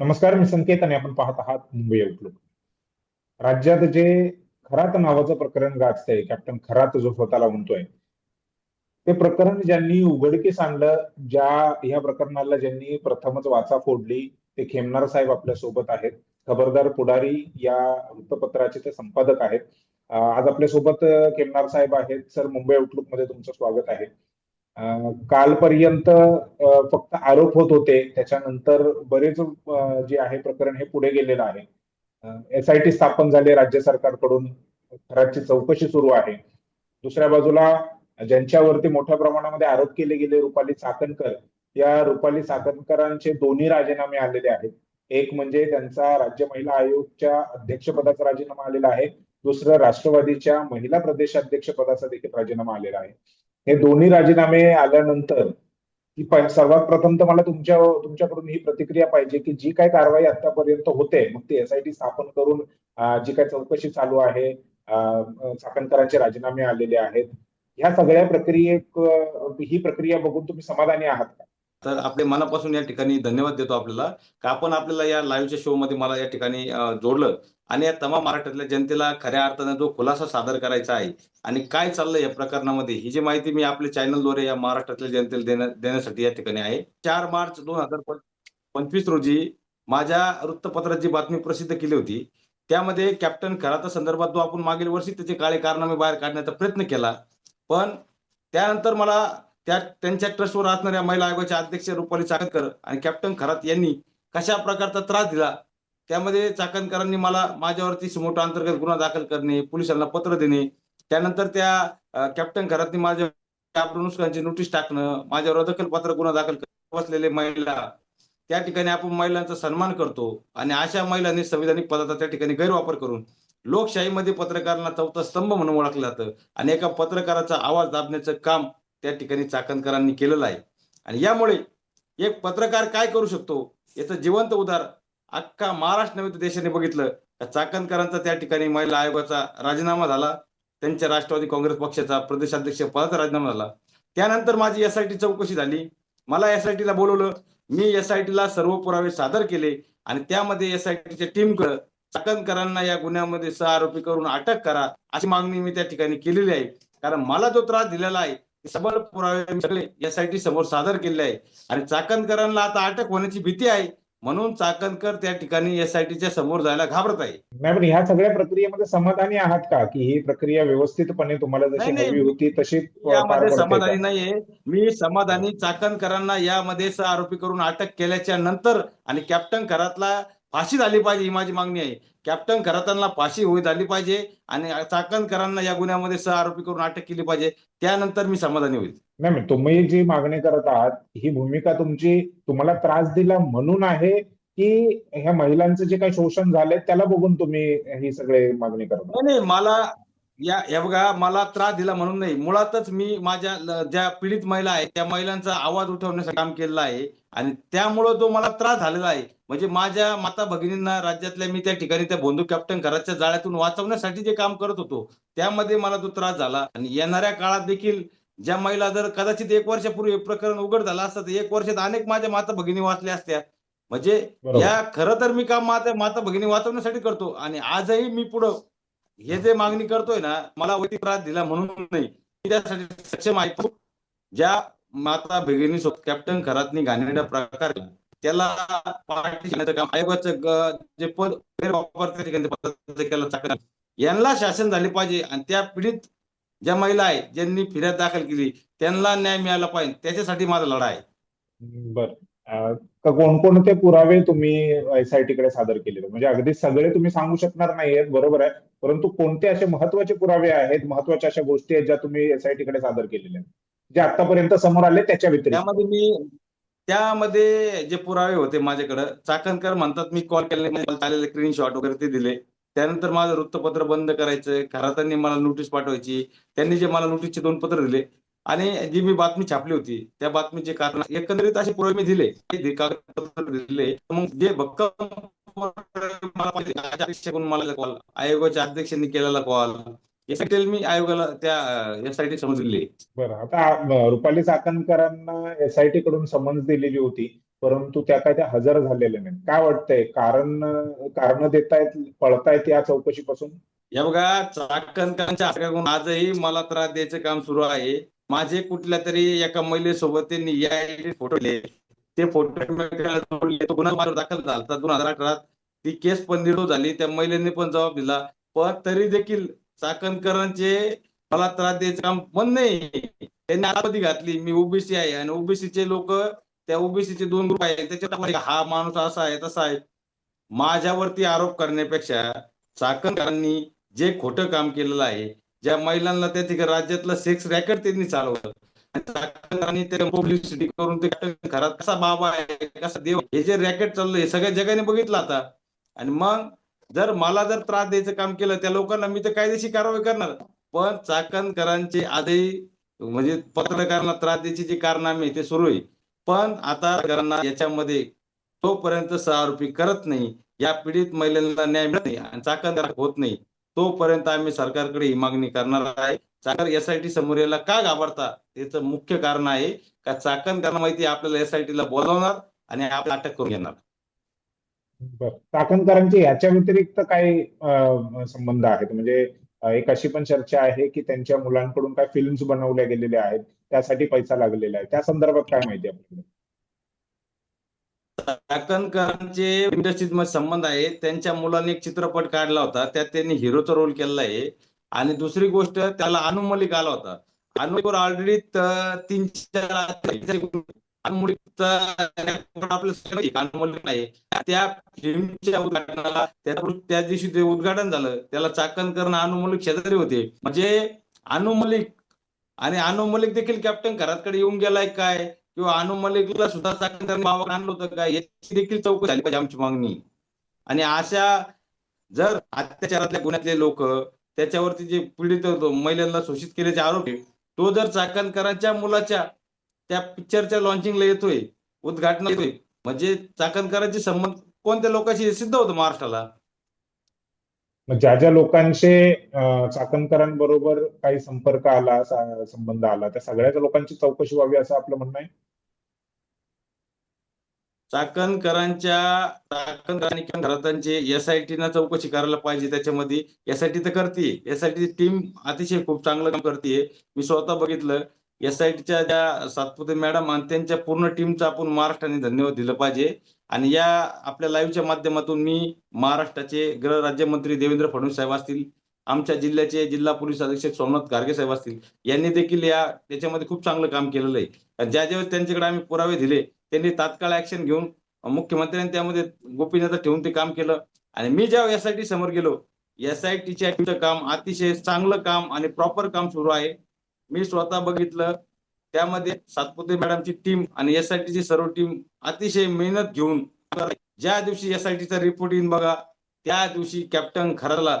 नमस्कार, मी संकेत आणि आपण पाहत आहात मुंबई आउटलुक. राज्यात जे खरात नावाचं प्रकरण गाजतंय, कॅप्टन खरात जो स्वतःला म्हणतोय, ते प्रकरण ज्यांनी उघडकीस आणलं, ह्या प्रकरणाला ज्यांनी प्रथमच वाचा फोडली, ते खेमनार साहेब आपल्या सोबत आहेत. खबरदार पुढारी या वृत्तपत्राचे ते संपादक आहेत. आज आपल्या सोबत खेमनार साहेब आहेत. सर, मुंबई आउटलुक मध्ये तुमचं स्वागत आहे. कालपर्यंत फक्त आरोप होत होते, त्याच्यानंतर बरेच जे आहे प्रकरण हे पुढे गेलेलं आहे. एसआयटी स्थापन झाली राज्य सरकारकडून, खरातची चौकशी सुरू आहे. दुसऱ्या बाजूला ज्यांच्यावरती मोठ्या प्रमाणामध्ये आरोप केले गेले, रुपाली चाकणकर, या रुपाली चाकणकरांचे दोन्ही राजीनामे आलेले आहेत. एक म्हणजे त्यांचा राज्य महिला आयोगच्या अध्यक्षपदाचा राजीनामा आलेला आहे. दुसरं राष्ट्रवादीच्या महिला प्रदेशाध्यक्ष पदाचा देखील राजीनामा आलेला आहे. हे दोन्ही राजीनामे आल्यानंतर सर्वात प्रथम तर मला तुमच्याकडून ही प्रतिक्रिया पाहिजे की जी काय कारवाई आतापर्यंत होते, मग ती एसआयटी स्थापन करून जी काय चौकशी चालू आहे, चाकणकरांचे राजीनामे आलेले आहेत, ह्या सगळ्या ही प्रक्रिया बघून तुम्ही समाधानी आहात का? तर आपले मनापासून या ठिकाणी धन्यवाद देतो आपल्याला, का आपण आपल्याला या लाईव्हच्या शोमध्ये मला या ठिकाणी जोडलं आणि या तमाम महाराष्ट्रातल्या जनतेला खऱ्या अर्थाने जो खुलासा सादर करायचा आहे आणि काय चाललंय या प्रकरणामध्ये, ही जी माहिती मी आपल्या चॅनलद्वारे या महाराष्ट्रातल्या जनतेला देण्यासाठी या ठिकाणी आहे. 4 मार्च 2025 रोजी माझ्या वृत्तपत्रात जी बातमी प्रसिद्ध केली होती, त्यामध्ये कॅप्टन खराता संदर्भात जो आपण मागील वर्षी त्याचे काळे कारनामे बाहेर काढण्याचा प्रयत्न केला, पण त्यानंतर मला त्यांच्या ट्रस्टवर असणाऱ्या महिला आयोगाच्या अध्यक्ष रुपाली चाकणकर आणि कॅप्टन खरात यांनी कशा प्रकारचा त्रास दिला, त्यामध्ये चाकणकरांनी माझ्यावरती सुमोटो अंतर्गत गुन्हा दाखल करणे, पोलिसांना पत्र देणे, त्यानंतर त्या कॅप्टन खरातनी माझ्या नुसकांची नोटीस टाकणं, माझ्यावर दखलपात्र गुन्हा दाखल बसलेले महिला, त्या ठिकाणी आपण महिलांचा सन्मान करतो आणि अशा महिलांनी संविधानिक पदाचा त्या ठिकाणी गैरवापर करून लोकशाहीमध्ये पत्रकारांना चौथा स्तंभ म्हणून ओळखलं जातं आणि एका पत्रकाराचा आवाज दाबण्याचं काम त्या ठिकाणी चाकणकरांनी केलेलं आहे. आणि यामुळे एक पत्रकार काय करू शकतो याचं जिवंत उदाहरण अख्खा महाराष्ट्र नव्हे तर देशाने बघितलं. चाकणकरांचा त्या ठिकाणी महिला आयोगाचा राजीनामा झाला, त्यांच्या राष्ट्रवादी काँग्रेस पक्षाचा प्रदेशाध्यक्ष पदाचा राजीनामा झाला. त्यानंतर माझी एसआयटी चौकशी झाली, मला एसआयटीला बोलवलं, मी एसआयटीला सर्व पुरावे सादर केले आणि त्यामध्ये एसआयटीच्या टीमकडे चाकणकरांना या गुन्ह्यामध्ये सहआरोपी करून अटक करा अशी मागणी मी त्या ठिकाणी केलेली आहे. कारण मला जो त्रास दिलेला आहे सबळ पुरावे सगळे एसआयटी समोर सादर केले आहे आणि चाकणकरांना आता अटक होण्याची भीती आहे, म्हणून चाकणकर त्या ठिकाणी एसआयटीच्या समोर जायला घाबरत आहे. नाही, पण ह्या सगळ्या प्रक्रियेमध्ये समाधानी आहात का, की ही प्रक्रिया व्यवस्थितपणे तुम्हाला जशी नाही नाही, हवी होती तशी पार यामध्ये पडते का? समाधानी नाहीये. मी समाधानी चाकणकरांना यामध्ये आरोपी करून अटक केल्याच्या नंतर आणि कॅप्टन खरातला फाशी झाली पाहिजे ही माझी मागणी आहे. कॅप्टन खरातांना फाशी झाली पाहिजे आणि चाकणकरांना या गुन्ह्यामध्ये आरोपी करून अटक केली पाहिजे, त्यानंतर मी समाधानी होईल. नाही, तुम्ही जी मागणी करत आहात, ही भूमिका तुमची तुम्हाला त्रास दिला म्हणून आहे, की ह्या महिलांचं जे काही शोषण झालंय त्याला बघून तुम्ही ही सगळे मागणी करत आहात? नाही नाही, या बघा, मला त्रास दिला म्हणून नाही, मुळातच मी माझ्या ज्या पीडित महिला आहेत त्या महिलांचा आवाज उठवण्याचं काम केलेलं आहे आणि त्यामुळं जो मला त्रास झालेला आहे, म्हणजे माझ्या माता भगिनींना राज्यातल्या मी त्या ठिकाणी त्या बोंधू कॅप्टन घराच्या जाळ्यातून वाचवण्यासाठी जे काम करत होतो, त्यामध्ये मला जो त्रास झाला आणि येणाऱ्या काळात देखील ज्या महिला जर कदाचित 1 वर्षापूर्वी प्रकरण उघड झालं असतं तर 1 वर्षात अनेक माझ्या माता भगिनी वाचल्या असत्या. म्हणजे बरोबर. या खरं तर मी काम माता भगिनी वाचवण्यासाठी करतो आणि आजही मी पुढं हे जे मागणी करतोय ना, मला वैयक्तिक त्रास दिला म्हणून नाही, मी त्यासाठी सक्षम आहे. ज्या माता भगिनी कॅप्टन खरातनी घाणेरडा प्रकार त्याला पाठिंब्याचं काम आयोगाचं जे पद वापरते यांना शासन झाले पाहिजे आणि त्या पीडित ज्या महिला आहेत ज्यांनी फिर्याद दाखल केली त्यांना न्याय मिळाला पाहिजे, त्याच्यासाठी माझा लढा आहे. बर. कोणकोणते पुरावे तुम्ही एसआयटी कडे सादर केले? म्हणजे अगदी सगळे तुम्ही सांगू शकणार नाहीयेत, बरोबर आहे, परंतु कोणते असे महत्वाचे पुरावे आहेत, महत्वाच्या अशा गोष्टी आहेत ज्या तुम्ही एसआयटी कडे सादर केलेल्या आहेत, जे आतापर्यंत समोर आले त्याच्या व्यतिरिक्त? त्यामध्ये जे पुरावे होते माझ्याकडे, चाकणकर म्हणतात मी कॉल केले, स्क्रीनशॉट वगैरे ते दिले. त्यानंतर माझं वृत्तपत्र बंद करायचं, खरातांनी मला नोटीस पाठवायची, त्यांनी जे मला नोटीसचे 2 पत्र दिले आणि जी मी बातमी छापली होती त्या बातमीचे कारण एकंदरीत असे पुरावे मी दिले, कागदपत्र दिले. मग जे भक्कम मला कॉल, आयोगाच्या अध्यक्षांनी केलेला कॉल, यासाठी मी आयोगाला त्या यासाठी समजले. बरं, आता रुपाली चाकणकरांना एसआयटी कडून समन्स दिलेली होती, परंतु त्या हजर झालेल्या नाहीत. काय वाटतंय, कारण देतायत, पळतायत या चौकशीपासून? या बघा, चाकणकरांच्या आसऱ्याकडून आजही मला त्रास द्यायचं काम सुरू आहे. माझे कुठल्या तरी एका महिलेसोबत त्यांनी या फोटो ते फोटो तो गुन्हा माझ्यावर दाखल झाला 2018. ती केस पण निर्णय झाली, त्या महिलेने पण जबाब दिला. पण तरी देखील चाकणकरांचे मला त्रास द्यायचं काम बंद नाही. त्यांनी आतमध्ये घातली, मी ओबीसी आहे आणि ओबीसीचे लोक, त्या ओबीसीचे 2 ग्रुप आहेत, त्याच्यात हा माणूस असा आहे तसा आहे. माझ्यावरती आरोप करण्यापेक्षा चाकणकरांनी जे खोटं काम केलेलं आहे, ज्या महिलांना त्या ठिकाणी राज्यातलं सेक्स रॅकेट त्यांनी चालवलं आणि चाकणकरांनी ते पब्लिसिटी करून ते घरात कसा बाबा आहे, कसा देव, हे जे रॅकेट चाललं हे सगळ्या जगाने बघितलं आता. आणि मग मला जर त्रास द्यायचं काम केलं त्या लोकांना, मी तर कायदेशीर कारवाई करणार. पण चाकणकरांचे आजही म्हणजे पत्रकारांना त्रास द्यायची जी कारनामे ते सुरू आहे. पण आता याच्यामध्ये तोपर्यंत सहआरोपी करत नाही, या पीडित महिलांना न्याय मिळत नाही आणि चाकणदार होत नाही, तोपर्यंत आम्ही सरकारकडे ही मागणी करणार आहे. सरकार एसआयटी समोर यायला का घाबरता? त्याचं मुख्य कारण आहे का चाकणदारांना माहिती आहे आपल्याला एसआयटीला बोलावणार आणि आपल्याला अटक करून घेणार. बरं, चाकणकरांचे याच्या व्यतिरिक्त काही संबंध आहेत? म्हणजे एक अशी पण चर्चा आहे की त्यांच्या मुलांकडून काय फिल्म्स बनवल्या गेलेल्या आहेत, त्यासाठी पैसा लागलेला आहे. त्या संदर्भात काय माहिती आहे आपल्याला? चाकणकरांचे इंडस्ट्रीमध्ये संबंध आहे. त्यांच्या मुलांनी एक चित्रपट काढला होता, त्यात त्यांनी हिरोचा रोल केलेला आहे. आणि दुसरी गोष्ट, त्याला अनु मलिक आला होता. अनु मलिकवर ऑलरेडी 3-4 अनु मलिकचा आपलं अनु मलिक नाही. त्या फिल्मच्या उद्घाटनाला त्या दिवशी ते उद्घाटन झालं, त्याला चाकणकर आणि अनु मलिक शेजारी होते. म्हणजे अनु मलिक आणि अनु मलिक देखील कॅप्टन खरातकडे येऊन गेलाय काय, किंवा अनु मलिकला सुद्धा चाकणकर गावाकडे आणलं होतं काय, याची देखील चौकशी झाली पाहिजे आमची मागणी. आणि अशा जर अत्याचारातल्या गुन्ह्यातले लोक, त्याच्यावरती जे पीडित महिलांना शोषित केल्याचे आरोप आहे, तो जर चाकणकरांच्या मुलाच्या त्या पिक्चरच्या लॉन्चिंगला येतोय, उद्घाटन येतोय, म्हणजे चाकणकरांचे संबंध कोणत्या लोकांशी सिद्ध होतं महाराष्ट्राला. मग ज्या ज्या लोकांचे चाकणकरांबरोबर काही संपर्क आला, संबंध आला, त्या सगळ्याच लोकांची चौकशी व्हावी असं आपलं म्हणणं आहे? चाकणकरांनी किंवा घरातांची एसआयटीनं चौकशी करायला पाहिजे. त्याच्यामध्ये एसआयटी तर करते, एसआयटी टीम अतिशय खूप चांगलं काम करते. मी स्वतः बघितलं. एसआयटीच्या ज्या सातपुते मॅडम आणि त्यांच्या पूर्ण टीमचा आपण महाराष्ट्राने धन्यवाद दिलं पाहिजे. आणि या आपल्या लाईव्हच्या माध्यमातून मी महाराष्ट्राचे गृह राज्यमंत्री देवेंद्र फडणवीस साहेब असतील, आमच्या जिल्ह्याचे जिल्हा पोलीस अधीक्षक सोमनाथ गार्गे साहेब असतील, यांनी देखील त्याच्यामध्ये खूप चांगलं काम केलेलं आहे. ज्या ज्या त्यांच्याकडे आम्ही पुरावे दिले, त्यांनी तात्काळ ऍक्शन घेऊन मुख्यमंत्र्यांनी त्यामध्ये गोपनीयता ठेवून ते काम केलं. आणि मी जेव्हा एसआयटी समोर गेलो, एसआयटीच्या टीमचं काम अतिशय चांगलं काम आणि प्रॉपर काम सुरू आहे. मी स्वतः बघितलं. त्यामध्ये सातपुते मॅडमची टीम आणि एसआयटीची सर्व टीम अतिशय मेहनत घेऊन, ज्या दिवशी एसआयटीचा रिपोर्ट येईन बघा, त्या दिवशी कॅप्टन खराला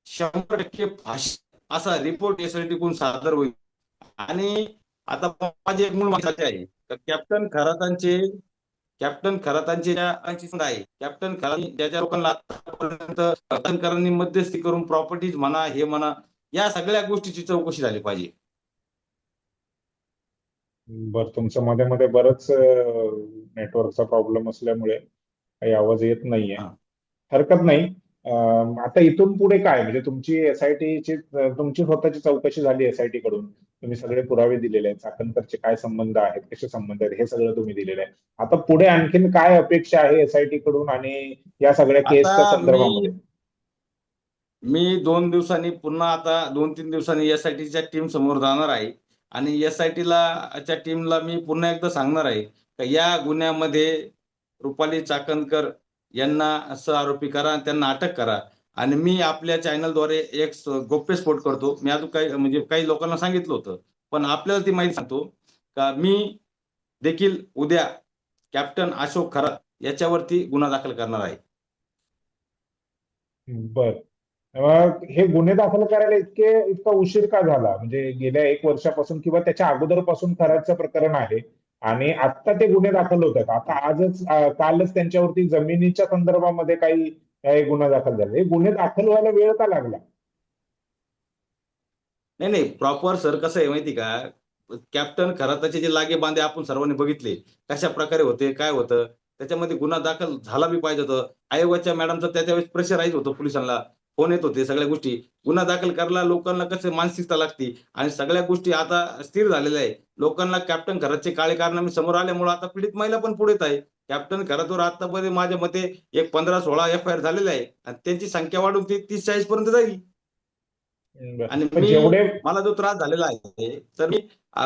100% फाशी असा रिपोर्ट एसआयटी कडून सादर होईल. आणि आता माझी एक मूळ मागणी आहे, कॅप्टन खरातांचे आहे, कॅप्टन खरातांनी ज्या ज्या लोकांना आतापर्यंत चाकणकरांनी मध्यस्थी करून प्रॉपर्टीज म्हणा, हे म्हणा, या सगळ्या गोष्टीची चौकशी झाली पाहिजे. बरं, तुमचं मध्ये मध्ये बरंच नेटवर्कचा प्रॉब्लेम असल्यामुळे काही आवाज येत नाहीये. हा. हरकत नाही. आता इथून पुढे काय, म्हणजे तुमची स्वतःची चौकशी झाली एसआयटी कडून, तुम्ही सगळे पुरावे दिलेले आहेत, चाकणकरचे काय संबंध आहेत, कसे संबंध आहेत, हे सगळं तुम्ही दिलेलं आहे. आता पुढे आणखीन काय अपेक्षा आहे एसआयटी कडून आणि या सगळ्या आता केसच्या मी संदर्भामध्ये? मी 2 दिवसांनी पुन्हा, आता 2-3 दिवसांनी एसआयटीच्या टीम समोर जाणार आहे. आणि एसआयटीच्या टीमला मी पुन्हा एकदा सांगणार आहे का या गुन्ह्यामध्ये रुपाली चाकणकर यांना सहआरोपी करा आणि त्यांना अटक करा. आणि मी आपल्या चॅनलद्वारे एक गौप्यस्फोट करतो. मी अजून काही लोकांना सांगितलं होतं, पण आपल्याला ती माहिती सांगतो का मी देखील उद्या कॅप्टन अशोक खरात याच्यावरती गुन्हा दाखल करणार आहे. बर, हे गुन्हे दाखल करायला इतका उशीर का झाला? म्हणजे गेल्या 1 वर्षापासून किंवा त्याच्या अगोदरपासून करायचं प्रकरण आहे आणि आता ते गुन्हे दाखल होत आहेत. आता कालच त्यांच्यावरती जमिनीच्या संदर्भामध्ये काही गुन्हा दाखल झाला. हे गुन्हे दाखल व्हायला वेळ का लागला? नाही नाही, प्रॉपर सर कसं आहे माहिती का, कॅप्टन खराताचे जे लागे बांधे आपण सर्वांनी बघितले, कशा प्रकारे होते, काय होतं, त्याच्यामध्ये गुन्हा दाखल झाला बी पाहिजे होतं. आयोगाच्या मॅडमचं त्यावेळेस प्रेशराईज होतं पोलिसांना, फोन येत होते, सगळ्या गोष्टी. गुन्हा दाखल करायला लोकांना कसं मानसिकता लागते आणि सगळ्या गोष्टी आता स्थिर झालेल्या आहे. लोकांना कॅप्टन खरातचे काळे कारनामे समोर आल्यामुळे आता पीडित महिला पण पुढे येत आहे. कॅप्टन खरातवर आतापर्यंत माझ्या मते एक 15-16 एफ-आय-आर झालेल्या आहे आणि त्यांची संख्या वाढून ती 30-40 पर्यंत जाईल. बरं. आणि पण जेवढे मला जो त्रास झालेला आहे, तर मी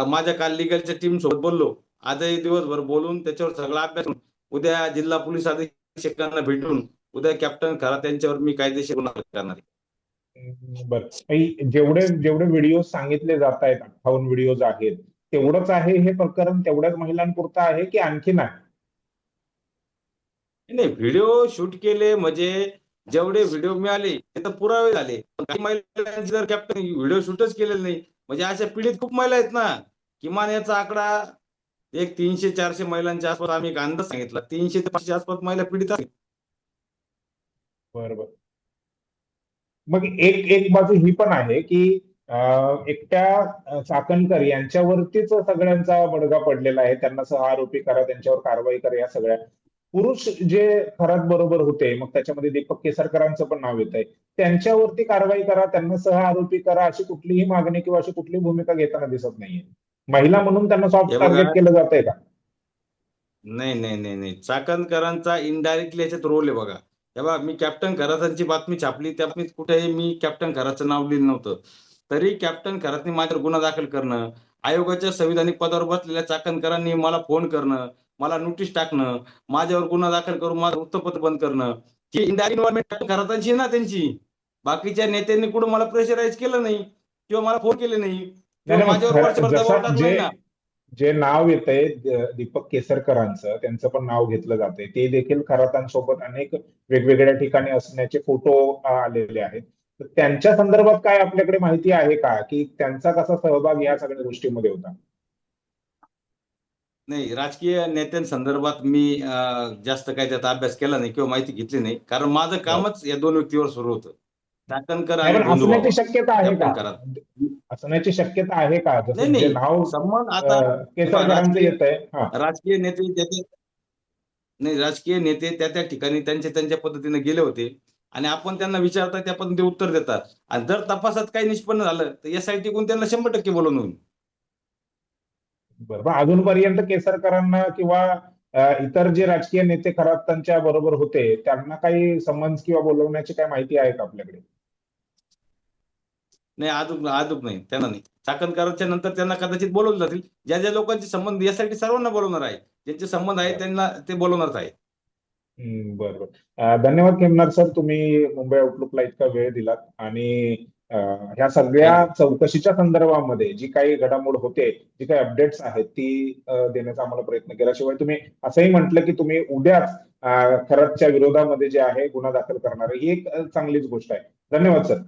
माझ्या काल लीगलच्या टीम सोबत बोललो. आजही दिवसभर बोलून त्याच्यावर सगळा अभ्यास करून, उद्या जिल्हा पोलीस अधीक्षकांना भेटून उद्या कॅप्टन खरात यांच्यावर मी कायदेशीर गुन्हा करणार आहे. बरं. जेवढे जेवढे व्हिडिओ सांगितले जात आहेत, 58 व्हिडिओज आहेत, तेवढंच आहे हे प्रकरण, तेवढ्याच महिलांपुरतं आहे की आणखीन आहे? नाही, व्हिडिओ शूट केले म्हणजे जेवढे व्हिडिओ मिळाले ते तर पुरावे झाले. पण काही महिलांची जर कॅप्टन व्हिडिओ शूटच केलेले नाही, म्हणजे अशा पीडित खूप महिला आहेत ना. किमान याचा आकडा एक 300-400 महिलांच्या आसपास आम्ही एक अंदाज सांगितला. 300 ते 500 आसपास महिला पीडित आहेत. बरोबर. मग एक एक बाजू ही पण आहे की एकट्या चाकणकर यांच्यावरतीच सगळ्यांचा बडगा पडलेला आहे. त्यांना सहआरोपी करा, त्यांच्यावर कारवाई करा, या सगळ्या. पुरुष जे खरात बरोबर होते, मग त्याच्यामध्ये दीपक केसरकरांचं पण नाव येत आहे, त्यांच्यावरती कारवाई करा, त्यांना सहआरोपी करा, अशी कुठलीही मागणी किंवा अशी कुठलीही भूमिका घेताना दिसत नाहीये. महिला म्हणून त्यांना हे सॉफ्ट बघा, टार्गेट केलं जातंय का? नाही, नाही, नाही, नाही. चाकणकरांचा इनडायरेक्टली याच्यात रोल आहे बघा. हे बघा, मी कॅप्टन खरातांची बातमी छापली, त्या बातमीत कुठेही मी कॅप्टन खरातचं नाव लिहिलं नव्हतं. तरी कॅप्टन खरातने माझ्यावर गुन्हा दाखल करणं, आयोगाच्या संविधानिक पदावर बसलेल्या चाकणकरांनी मला फोन करणं, मला नोटीस टाकणं, माझ्यावर गुन्हा दाखल करून माझं वृत्तपत्र बंद करणं, ही इनडायरेक्ट इन्व्हॉल्वमेंट खरातांची आहे ना त्यांची. बाकीच्या नेत्यांनी कुठं मला प्रेशराईज केलं नाही किंवा मला फोन केले नाही नाही किंवा नाही, मग माझ्यावर वरचेवर दबाव जसं टाकला जे नाही ना. जे नाव येतंय दीपक केसरकरांचं, त्यांचं पण नाव घेतलं जातंय, ते देखील खरातांसोबत अनेक वेगवेगळ्या ठिकाणी असण्याचे फोटो आलेले आहेत. तर त्यांच्या संदर्भात काय आपल्याकडे माहिती आहे का, की त्यांचा कसा सहभाग या सगळ्या गोष्टीमध्ये होता? नाही, राजकीय नेत्यांसंदर्भात मी जास्त काही त्याचा अभ्यास केला नाही किंवा माहिती घेतली नाही. कारण माझं बरं. कामच या 2 व्यक्तीवर सुरू होतं. चाकणकर नाही, आणि पण असण्याची भोंदूबाबा, शक्यता आहे का? कॅप्टन करात. असण्याची शक्यता आहे का? नाही, जसं जे नाही. नाव संबंध आता हे पहा, केसरकरांचं येत आहे. हा. राजकीय नेते त्याचे नाही, राजकीय नेते त्या ठिकाणी त्यांच्या पद्धतीने गेले होते आणि आपण त्यांना विचारता त्या पद्धतीने उत्तर देतात. आणि जर तपासात काही निष्पन्न झालं, तर एस-आय-टी कडून त्यांना 100% बोलावून होईल. बरं. मग अजूनपर्यंत केसरकरांना किंवा इतर जे राजकीय नेते खरातांच्या बरोबर होते, त्यांना काही समन्स किंवा बोलवण्याची काय माहिती आहे का आपल्याकडे? नाही, अजून नाही, त्यांना नाही. चाकणकरांच्या नंतर त्यांना कदाचित बोलावलं जातील. ज्या लोकांचे संबंध यासाठी सर्वांना बोलवणार आहे. ज्यांचे संबंध आहेत बरं. त्यांना ते बोलवणारच आहे. बरं बरं. धन्यवाद खेमनार सर, तुम्ही मुंबई आउटलुकला इतका वेळ दिलात आणि ह्या सगळ्या थँक चौकशीच्या संदर्भामध्ये जी काही घडामोड होते, जी काही अपडेट्स आहेत, ती देण्याचा आम्हाला प्रयत्न केला. शिवाय तुम्ही असंही म्हटलं की तुम्ही उद्याच खरतच्या विरोधामध्ये जे आहे गुन्हा दाखल करणार आहे, ही एक चांगलीच गोष्ट आहे. धन्यवाद सर.